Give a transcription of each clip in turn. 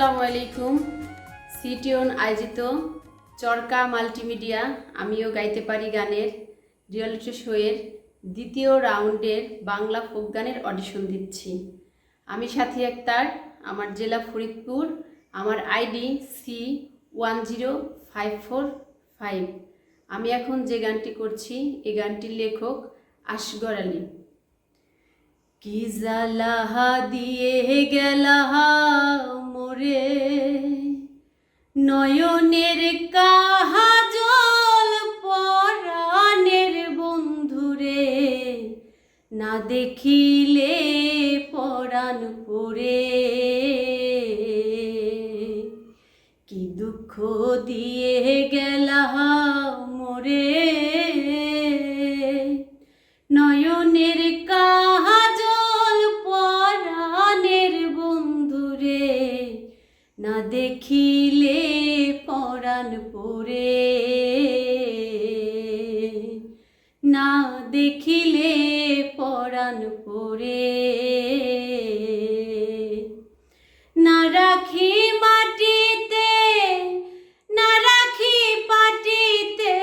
আসসালামু আলাইকুম। সিটিওন আয়োজিত চরকা মাল্টিমিডিয়া আমিও গাইতে পারি গানের রিয়েলিটি শোয়ের দ্বিতীয় রাউন্ডের বাংলা ফোক গানের অডিশন দিচ্ছি। আমি সাথী আক্তার, আমার জেলা ফরিদপুর, আমার আইডি C10545। আমি এখন যে গানটি করছি এই গানটির লেখক আসগর আলী। কি জ্বালাহা দিয়ে গেলাহা মোরে নয়নের কাজল পরাণের বন্ধুরে, না দেখিলে পরাণ পড়ে। কি দুঃখ দিয়ে গেলাহা মোরে নয়নের কাজল পরাণের বন্ধুরে, না দেখিলে পরাণ পড়ে, না দেখিলে পরাণ পড়ে। না রাখি মাটিতে, না রাখি পাটিতে,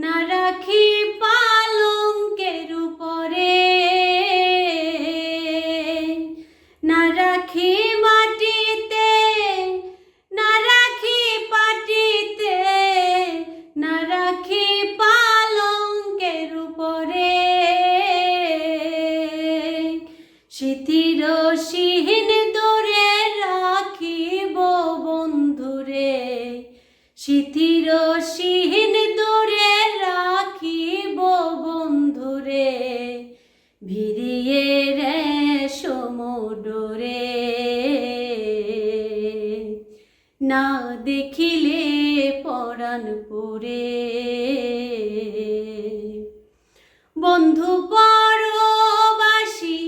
না রাখি পালঙ্কের উপরে, না রাখি মাটিতে, না রাখি পাটিতে, না রাখি পালঙ্কের উপরে। স্মৃতির সিহীন দূরে রাখিব বন্ধুরে, স্মৃতির সিহীন দূরে রাখিব বন্ধুরে, ভিড়িয়ে রেশম ডোরে, না দেখিলে পরাণ পড়ে। বন্ধু পরবাসী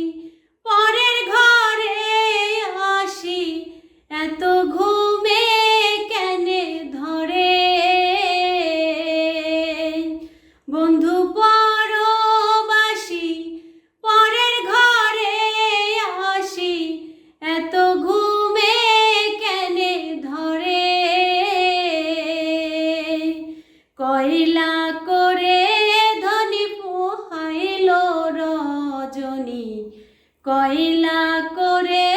পরের ঘরে আসি, এত ঘুমে কেনে ধরে। বন্ধু পরবাসী পরের ঘরে আসি, এত ঘুমে কেনে ধরে। কয়লা করে ধনী পোহাইল রজনী, কয়লা করে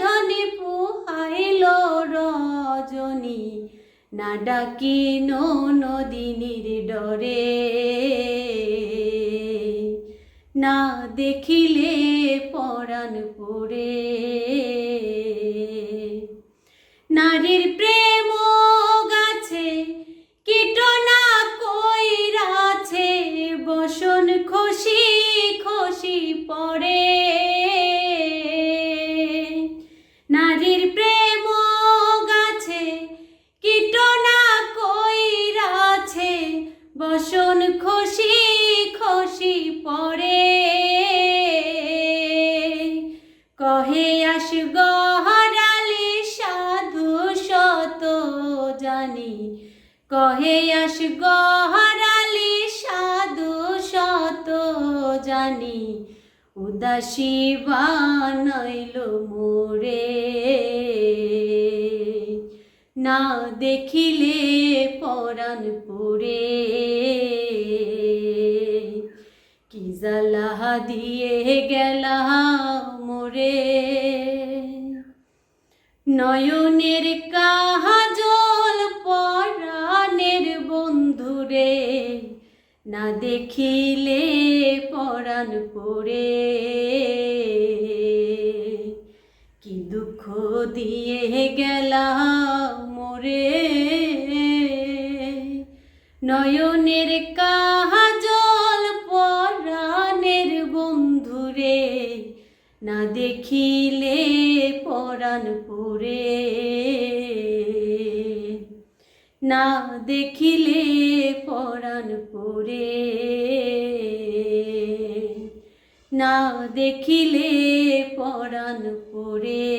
ধনী পোহাইল রজনী, না ডাকি নদিনীর ডরে, না দেখিলে পরাণ পড়ে। নারীর প্রেম গাছে কীট না কইরাছে, বসন খসি খসি পড়ে। নারীর প্রেম গাছে কীট না কইরাছে, বসন খসি খসি পড়ে। কহে আসগর আলী সাধু শত জানি, কহে আসগর আলী সাধু শত জানি, উদাসী বানাইল মোরে, না দেখিলে পরাণ পড়ে। কি জ্বালা দিয়ে গেলা মোরে নয়নের কাজল পরাণের বন্ধুরে, না দেখিলে পরাণ পড়ে। কি দুঃখ দিয়ে গেলা মোরে নয়নের কাজল পরাণের বন্ধুরে, না দেখিলে পরাণ পড়ে, না দেখিলে পরাণ পড়ে, না দেখিলে পরাণ পড়ে।